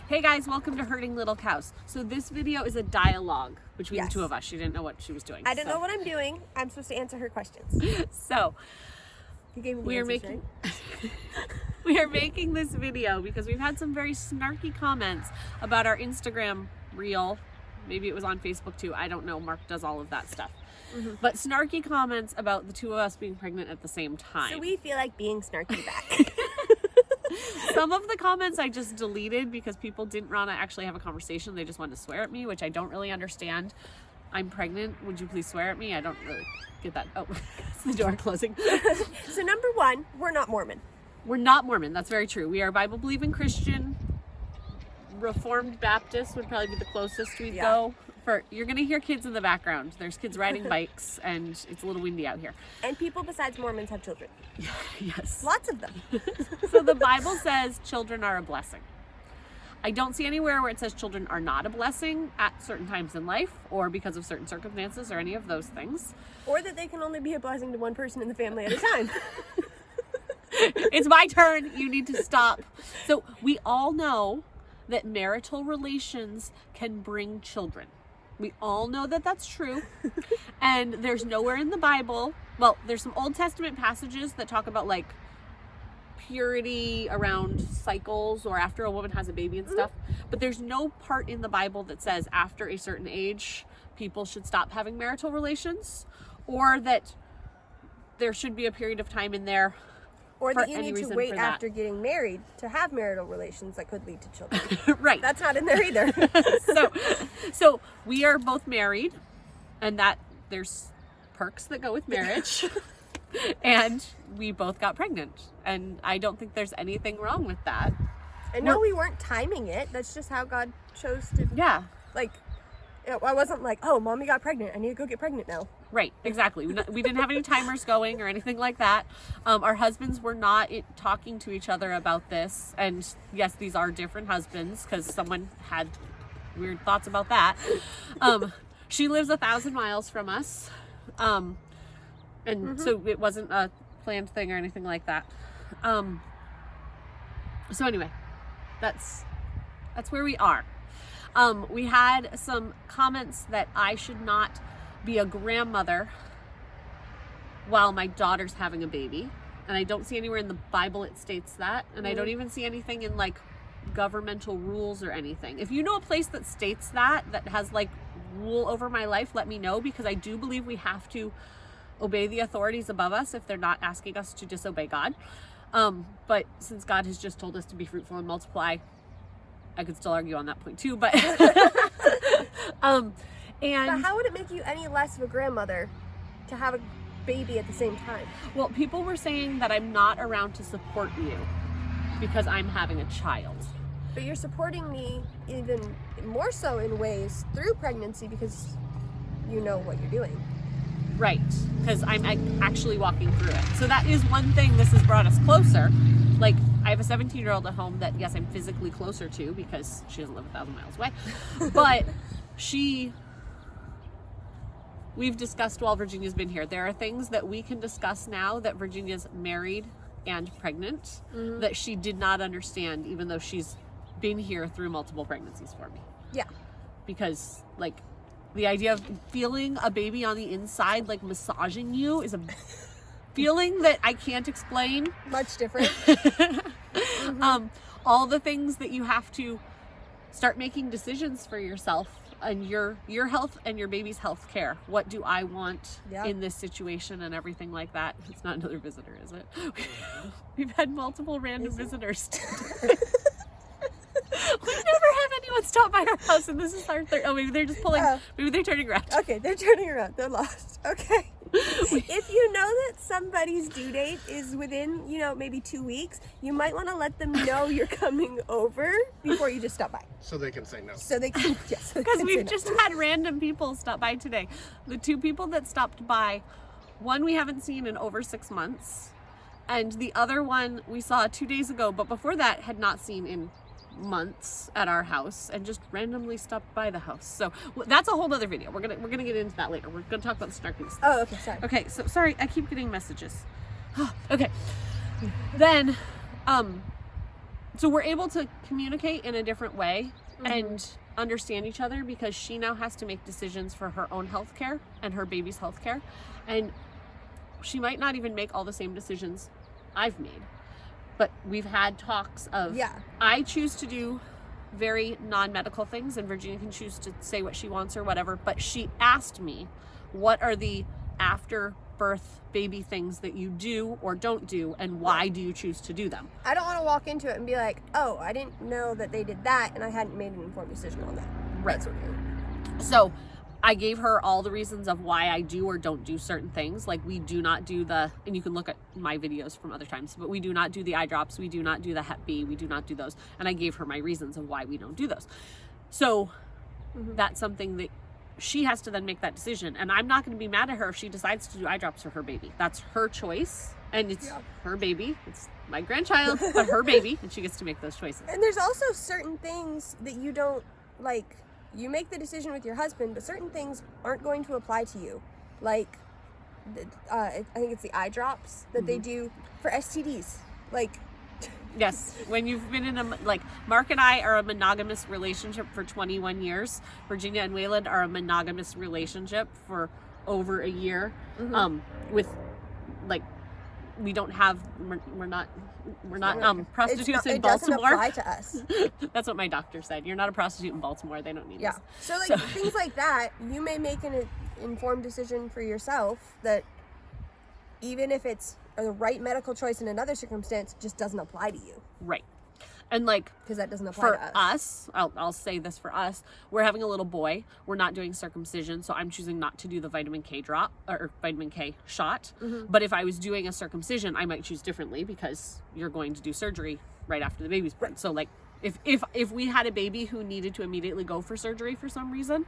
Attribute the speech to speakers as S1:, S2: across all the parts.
S1: Hey guys, welcome to Hurting Little Cows. So this video is a dialogue between the two of us. She didn't know what she was doing.
S2: I didn't know what I'm doing. I'm supposed to answer her questions.
S1: So
S2: You gave me the
S1: we are
S2: answers,
S1: making
S2: right?
S1: we are making this video because we've had some very snarky comments about our Instagram reel. Maybe it was on Facebook too. I don't know. Mark does all of that stuff. Mm-hmm. But snarky comments about the two of us being pregnant at the same time.
S2: So we feel like being snarky back.
S1: Some of the comments I just deleted because people didn't want to actually have a conversation. They just wanted to swear at me, which I don't really understand. I'm pregnant. Would you please swear at me? I don't really get that. Oh, it's the door closing.
S2: So number one, we're not Mormon.
S1: We're not Mormon. That's very true. We are Bible-believing Christian. Reformed Baptist would probably be the closest we'd go. You're going to hear kids in the background. There's kids riding bikes, and it's a little windy out here.
S2: And people besides Mormons have children.
S1: Yes.
S2: Lots of them.
S1: So the Bible says children are a blessing. I don't see anywhere where it says children are not a blessing at certain times in life or because of certain circumstances or any of those things.
S2: Or that they can only be a blessing to one person in the family at a time.
S1: It's my turn. You need to stop. So we all know that marital relations can bring children. We all know that that's true. And there's nowhere in the Bible, well, there's some Old Testament passages that talk about like purity around cycles or after a woman has a baby and stuff. But there's no part in the Bible that says after a certain age, people should stop having marital relations, or that there should be a period of time in there.
S2: Or that you need to wait after getting married to have marital relations that could lead to children.
S1: Right.
S2: That's not in there either.
S1: So we are both married, and that there's perks that go with marriage. And we both got pregnant. And I don't think there's anything wrong with that.
S2: And no, we weren't timing it. That's just how God chose to.
S1: Yeah.
S2: Like, I wasn't like, oh, mommy got pregnant. I need to go get pregnant now.
S1: Right, exactly. We didn't have any timers going or anything like that. Our husbands were not talking to each other about this. And yes, these are different husbands because someone had weird thoughts about that. She lives 1,000 miles from us. So it wasn't a planned thing or anything like that. So anyway, that's where we are. We had some comments that I should not be a grandmother while my daughter's having a baby. And I don't see anywhere in the Bible it states that. And I don't even see anything in like governmental rules or anything. If you know a place that states that has like rule over my life, let me know, because I do believe we have to obey the authorities above us if they're not asking us to disobey God. But since God has just told us to be fruitful and multiply, I could still argue on that point too, but
S2: but how would it make you any less of a grandmother to have a baby at the same time?
S1: Well, people were saying that I'm not around to support you because I'm having a child.
S2: But you're supporting me even more so in ways through pregnancy because you know what you're doing.
S1: Right, because I'm actually walking through it. So that is one thing this has brought us closer. Like, I have a 17-year-old at home that, yes, I'm physically closer to because she doesn't live 1,000 miles away. But we've discussed while Virginia's been here. There are things that we can discuss now that Virginia's married and pregnant that she did not understand, even though she's been here through multiple pregnancies for me.
S2: Yeah.
S1: Because, like, the idea of feeling a baby on the inside, like massaging you, is a feeling that I can't explain.
S2: Much different.
S1: All the things that you have to start making decisions for yourself and your health and your baby's health care. What do I want in this situation and everything like that? It's not another visitor, is it? We've had multiple random visitors today. We never have anyone stop by our house, and this is our third. Oh, maybe they're just pulling. Maybe they're turning around.
S2: Okay, they're turning around. They're lost. Okay. If you know that somebody's due date is within, maybe 2 weeks, you might want to let them know you're coming over before you just stop by.
S3: So they can say no.
S2: So they can, yes.
S1: Because we've just had random people stop by today. The two people that stopped by, one we haven't seen in over 6 months, and the other one we saw 2 days ago, but before that had not seen in months at our house, and just randomly stopped by the house. So that's a whole other video. We're gonna get into that later. We're gonna talk about the snarky stuff.
S2: Oh, okay, sorry.
S1: Okay, so sorry, I keep getting messages. Okay, then so we're able to communicate in a different way and understand each other, because she now has to make decisions for her own health care and her baby's health care. And she might not even make all the same decisions I've made. But we've had talks of, I choose to do very non-medical things, and Virginia can choose to say what she wants or whatever. But she asked me, what are the after birth baby things that you do or don't do, and why do you choose to do them?
S2: I don't want to walk into it and be like, oh, I didn't know that they did that, and I hadn't made an informed decision on that.
S1: Right. So I gave her all the reasons of why I do or don't do certain things. Like, we do not do and you can look at my videos from other times, but we do not do the eye drops. We do not do the Hep B. We do not do those. And I gave her my reasons of why we don't do those. So that's something that she has to then make that decision. And I'm not going to be mad at her if she decides to do eye drops for her baby. That's her choice. And it's her baby. It's my grandchild, but her baby. And she gets to make those choices.
S2: And there's also certain things that you don't, like, you make the decision with your husband, but certain things aren't going to apply to you. Like, I think it's the eye drops that they do for STDs. Like,
S1: yes, when you've been in Mark and I are a monogamous relationship for 21 years. Virginia and Wayland are a monogamous relationship for over a year. With, like, we don't have, we're not prostitutes in Baltimore.
S2: It doesn't apply to us.
S1: That's what my doctor said. You're not a prostitute in Baltimore. They don't need us.
S2: So, things like that, you may make an informed decision for yourself that, even if it's the right medical choice in another circumstance, just doesn't apply to you.
S1: Right. And, like,
S2: because that doesn't apply to
S1: us. I'll say this for us. We're having a little boy. We're not doing circumcision, so I'm choosing not to do the vitamin K drop or vitamin K shot. But if I was doing a circumcision, I might choose differently, because you're going to do surgery right after the baby's born. So, like, if we had a baby who needed to immediately go for surgery for some reason,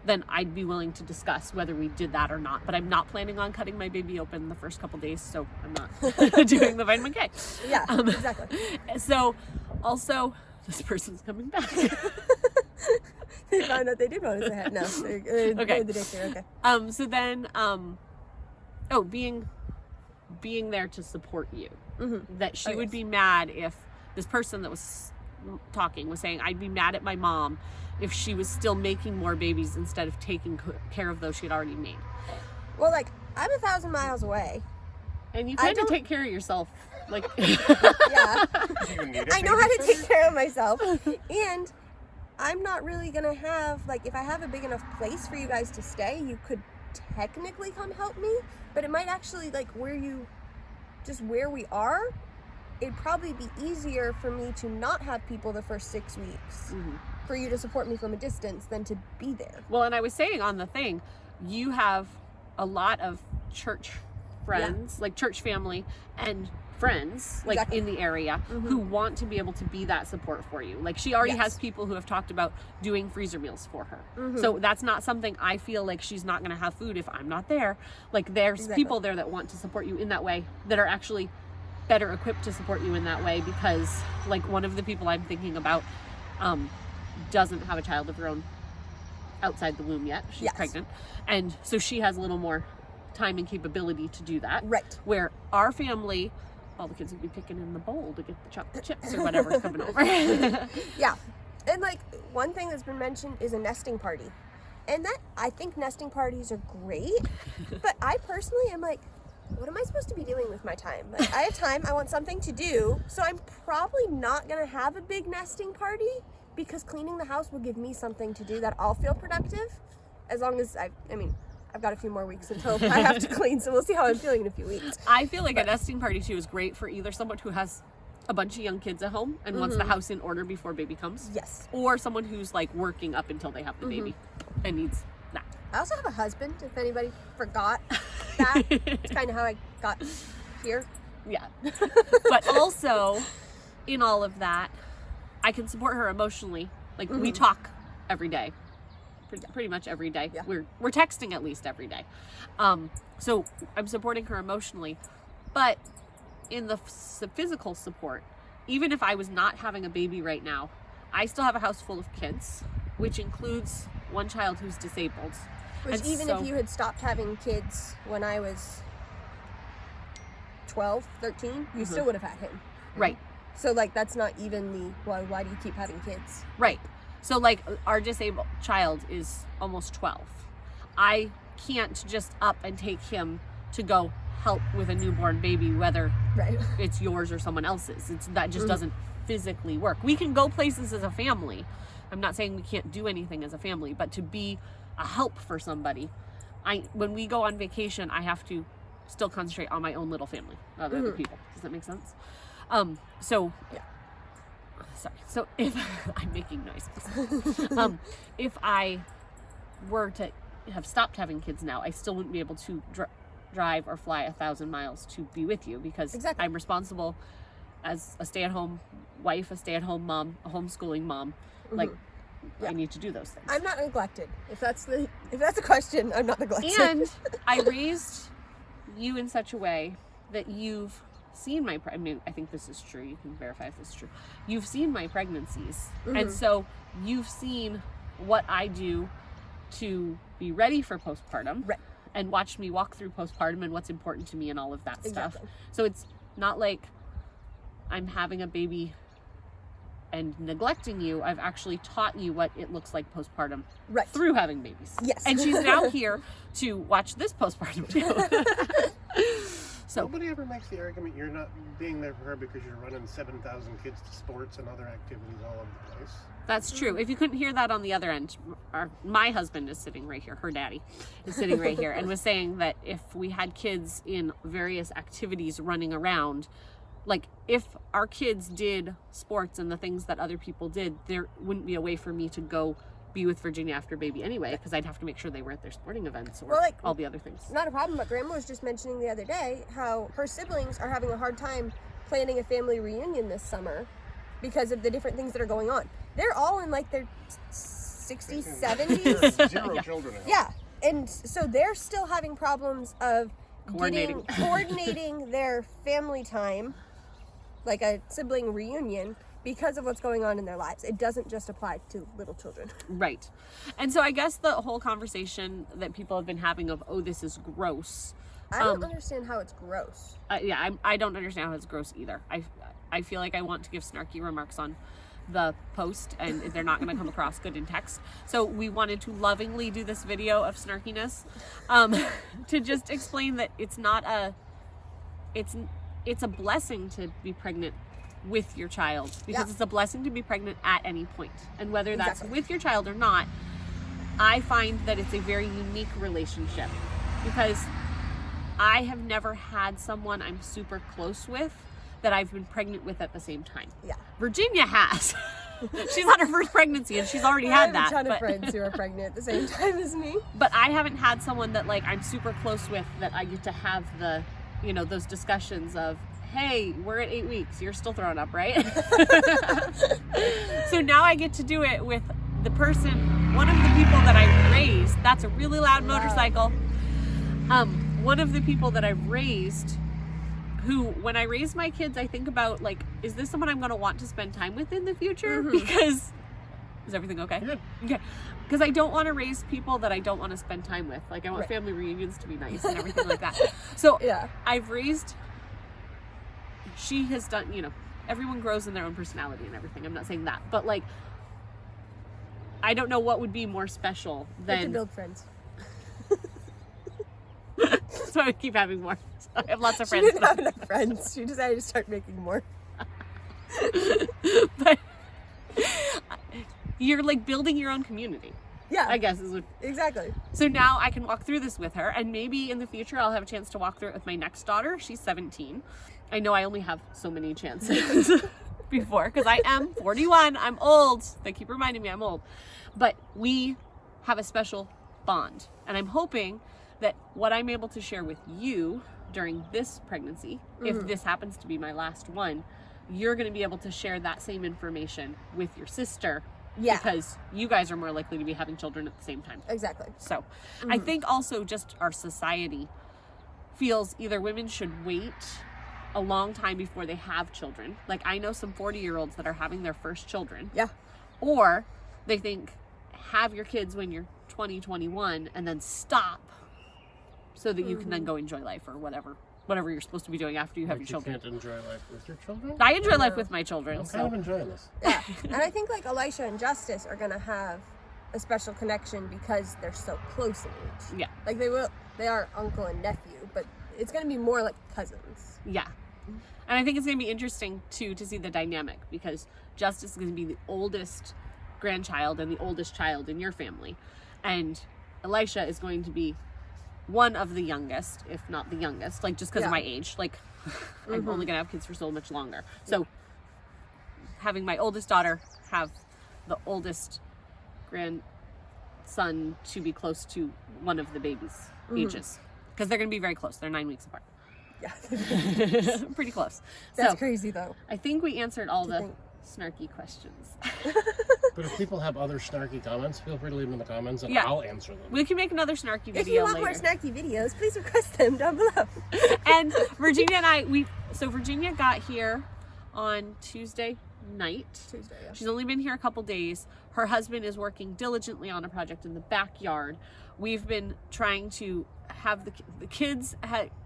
S1: then I'd be willing to discuss whether we did that or not. But I'm not planning on cutting my baby open the first couple days, so I'm not doing the vitamin K.
S2: Yeah, exactly.
S1: So, also, this person's coming back.
S2: They found out they did notice the head. No, okay. The daycare. Okay.
S1: So then, being there to support you. That she would be mad if this person that was talking was saying, I'd be mad at my mom if she was still making more babies instead of taking care of those she had already made.
S2: Well, like, I'm 1,000 miles away.
S1: And you kind of take care of yourself. Like,
S2: I know how to take care of myself. And I'm not really going to have, like, if I have a big enough place for you guys to stay, you could technically come help me. But it might actually, like, where we are, it'd probably be easier for me to not have people the first 6 weeks. For you to support me from a distance than to be there.
S1: Well, and I was saying on the thing, you have a lot of church friends, like church family and friends, like in the area, who want to be able to be that support for you. Like, she already has people who have talked about doing freezer meals for her. So that's not something I feel like she's not going to have food if I'm not there. Like, there's people there that want to support you in that way, that are actually better equipped to support you in that way, because, like, one of the people I'm thinking about, doesn't have a child of her own outside the womb yet. She's pregnant. And so she has a little more time and capability to do that.
S2: Right.
S1: Where our family, all the kids would be picking in the bowl to get the chocolate chips or whatever's coming over.
S2: Yeah. And, like, one thing that's been mentioned is a nesting party. And I think nesting parties are great. But I personally am like, what am I supposed to be doing with my time? Like, I have time. I want something to do. So I'm probably not going to have a big nesting party, because cleaning the house will give me something to do that I'll feel productive, as long as I've got a few more weeks until I have to clean, so we'll see how I'm feeling in a few weeks.
S1: I feel like a nesting party too is great for either someone who has a bunch of young kids at home and wants the house in order before baby comes.
S2: Yes.
S1: Or someone who's, like, working up until they have the baby and needs that.
S2: I also have a husband, if anybody forgot that. It's kind of how I got here.
S1: Yeah. But also, in all of that, I can support her emotionally. Like, we talk every day, pretty much every day.
S2: Yeah.
S1: We're texting at least every day. So I'm supporting her emotionally, but in the physical support, even if I was not having a baby right now, I still have a house full of kids, which includes one child who's disabled.
S2: Which, and even if you had stopped having kids when I was 12, 13, you still would have had him.
S1: Right.
S2: So, like, that's not even the, well, why do you keep having kids?
S1: Right. So, like, our disabled child is almost 12. I can't just up and take him to go help with a newborn baby, whether
S2: Right.
S1: it's yours or someone else's. That just doesn't physically work. We can go places as a family. I'm not saying we can't do anything as a family, but to be a help for somebody, when we go on vacation, I have to still concentrate on my own little family, not other people. Does that make sense? So
S2: Yeah.
S1: Sorry. So if I'm making noises, if I were to have stopped having kids now, I still wouldn't be able to drive or fly 1,000 miles to be with you, because I'm responsible as a stay-at-home wife, a stay-at-home mom, a homeschooling mom. Like, I need to do those things.
S2: I'm not neglected. If that's the question, I'm not neglected.
S1: And I raised you in such a way that you've seen my, I mean, I think this is true. You can verify if this is true. You've seen my pregnancies. And so you've seen what I do to be ready for postpartum.
S2: Right.
S1: And watched me walk through postpartum and what's important to me and all of that stuff.
S2: Exactly.
S1: So it's not like I'm having a baby and neglecting you. I've actually taught you what it looks like postpartum through having babies.
S2: Yes.
S1: And she's now here to watch this postpartum too. So
S3: nobody ever makes the argument you're not being there for her because you're running 7,000 kids to sports and other activities all over the place.
S1: That's true. If you couldn't hear that on the other end, my husband is sitting right here. Her daddy is sitting right here and was saying that if we had kids in various activities running around, like if our kids did sports and the things that other people did, there wouldn't be a way for me to go be with Virginia after baby anyway, because I'd have to make sure they were at their sporting events or all the other things.
S2: Not a problem, but Grandma was just mentioning the other day how her siblings are having a hard time planning a family reunion this summer because of the different things that are going on. They're all in like their 60s, 70s.
S3: Zero children.
S2: Yeah. And so they're still having problems of coordinating their family time, like a sibling reunion, because of what's going on in their lives. It doesn't just apply to little children.
S1: Right. And so I guess the whole conversation that people have been having of, oh, this is gross.
S2: I don't understand how it's gross.
S1: I don't understand how it's gross either. I feel like I want to give snarky remarks on the post, and they're not going to come across good in text. So we wanted to lovingly do this video of snarkiness to just explain that it's not it's a blessing to be pregnant with your child, because it's a blessing to be pregnant at any point. And whether that's with your child or not, I find that it's a very unique relationship, because I have never had someone I'm super close with that I've been pregnant with at the same time.
S2: Yeah.
S1: Virginia has. She's had her first pregnancy and she's already had that.
S2: I have a ton of friends who are pregnant at the same time as me.
S1: But I haven't had someone that like I'm super close with that I get to have the, you know, those discussions of, hey, we're at 8 weeks. You're still throwing up, right? So now I get to do it with the person, one of the people that I raised. That's a really loud motorcycle. One of the people that I've raised, who, when I raise my kids, I think about, like, is this someone I'm going to want to spend time with in the future? Because, is everything okay?
S3: Yeah.
S1: Okay. Because I don't want to raise people that I don't want to spend time with. Like, I want family reunions to be nice and everything like that. So, I've raised, she has done, you know, everyone grows in their own personality and everything. I'm not saying that. But, like, I don't know what would be more special than...
S2: to build friends.
S1: So I keep having more. So I have lots of friends.
S2: She didn't have enough friends. She decided to start making more.
S1: But you're like building your own community.
S2: Yeah.
S1: I guess is what.
S2: Exactly.
S1: So now I can walk through this with her, and maybe in the future I'll have a chance to walk through it with my next daughter. She's 17. I know I only have so many chances before, because I am 41. I'm old. They keep reminding me I'm old. But we have a special bond, and I'm hoping that what I'm able to share with you during this pregnancy, if this happens to be my last one, you're going to be able to share that same information with your sister.
S2: Yeah.
S1: Because you guys are more likely to be having children at the same time.
S2: Exactly.
S1: So I think also just our society feels either women should wait a long time before they have children. Like, I know some 40-year-olds that are having their first children.
S2: Yeah.
S1: Or they think, have your kids when you're 20, 21, and then stop so that you can then go enjoy life or whatever whatever you're supposed to be doing after you have
S3: Like
S1: your
S3: you
S1: children.
S3: can't enjoy life with your children?
S1: I enjoy life with my children.
S3: I'm
S1: So.
S3: kind of enjoying this.
S2: Yeah. And I think like Elisha and Justice are gonna have a special connection because they're so close in age.
S1: Yeah.
S2: Like they are uncle and nephew, but it's gonna be more like cousins.
S1: Yeah. And I think it's going to be interesting, too, to see the dynamic because Justice is going to be the oldest grandchild and the oldest child in your family. And Elisha is going to be one of the youngest, if not the youngest, like just because of my age. Like, I'm only going to have kids for so much longer. So, having my oldest daughter have the oldest grandson to be close to one of the babies' ages. Because they're going to be very close. They're 9 weeks apart.
S2: Yeah.
S1: Pretty close.
S2: That's
S1: So,
S2: crazy though.
S1: I think we answered all the
S2: think?
S1: snarky questions.
S3: But if people have other snarky comments, feel free to leave them in the comments and
S1: Yeah.
S3: I'll answer them.
S1: We can make another snarky video
S2: If you want
S1: later.
S2: more snacky videos, please request them down below.
S1: And Virginia and I, so Virginia got here on Tuesday night.
S2: Tuesday, yeah.
S1: She's only been here a couple days. Her husband is working diligently on a project in the backyard. We've been trying to have the kids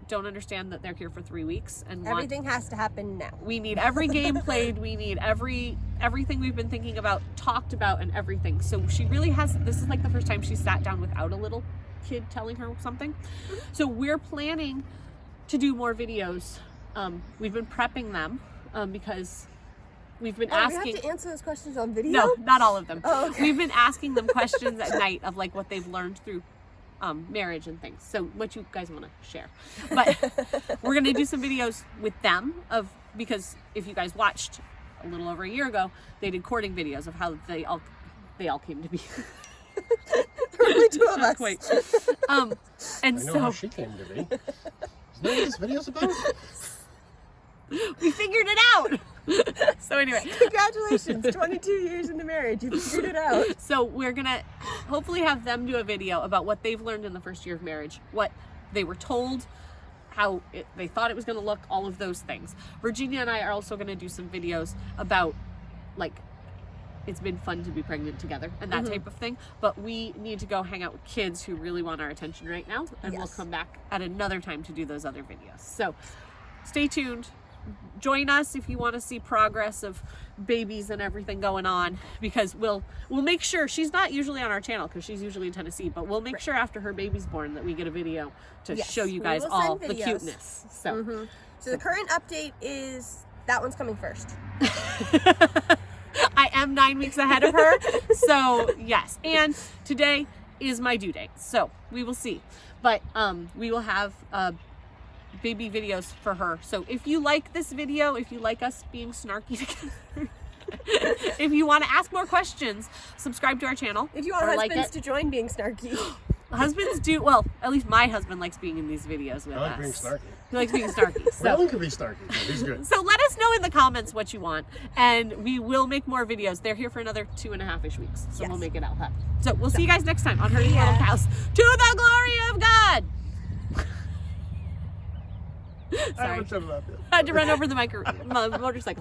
S1: don't understand that they're here for 3 weeks and
S2: Everything has to happen now.
S1: we need every game played. We need everything we've been thinking about, talked about, and everything. So she really has, this is like the first time she sat down without a little kid telling her something. So we're planning to do more videos. We've been prepping them because we've been asking.
S2: We have to answer those questions on video?
S1: No, not all of them.
S2: Oh, okay.
S1: We've been asking them questions at night of like what they've learned through marriage and things. So what you guys want to share. But we're going to do some videos with them because if you guys watched a little over a year ago, they did courting videos of how they all came to be.
S2: Probably two of us.
S1: Wait. And
S3: I know
S1: so
S3: how she came to be. Isn't that what this video's about?
S1: we figured it out. So anyway,
S2: Congratulations, 22 years into marriage, you figured it out.
S1: so we're gonna hopefully have them do a video about what they've learned in the first year of marriage, what they were told, how they thought it was gonna look, all of those things. Virginia and I are also gonna do some videos about like it's been fun to be pregnant together and that type of thing. But we need to go hang out with kids who really want our attention right now, and we'll come back at another time to do those other videos. So stay tuned. Join us if you want to see progress of babies and everything going on, because we'll make sure she's not usually on our channel because she's usually in Tennessee, but we'll make sure after her baby's born that we get a video to show you guys
S2: will
S1: all
S2: send
S1: the
S2: videos.
S1: cuteness. So
S2: So the current update is that one's coming first.
S1: I am 9 weeks ahead of her. So yes, and today is my due date. So we will see, but we will have baby videos for her. So if you like this video, if you like us being snarky together, if you want to ask more questions, subscribe to our channel.
S2: If you want
S1: or
S2: husbands
S1: like it.
S2: to join being snarky.
S1: Husbands do, well, at least my husband likes being in these videos with
S3: I like
S1: us.
S3: being snarky.
S1: He likes being snarky.
S3: Rylan can be snarky, but he's good.
S1: So let us know in the comments what you want, and we will make more videos. They're here for another 2.5-ish weeks, so we'll make it out. So we'll see you guys next time on Herding Little Cows. To the glory of God! Sorry.
S3: I
S1: I had to run over the motorcycle.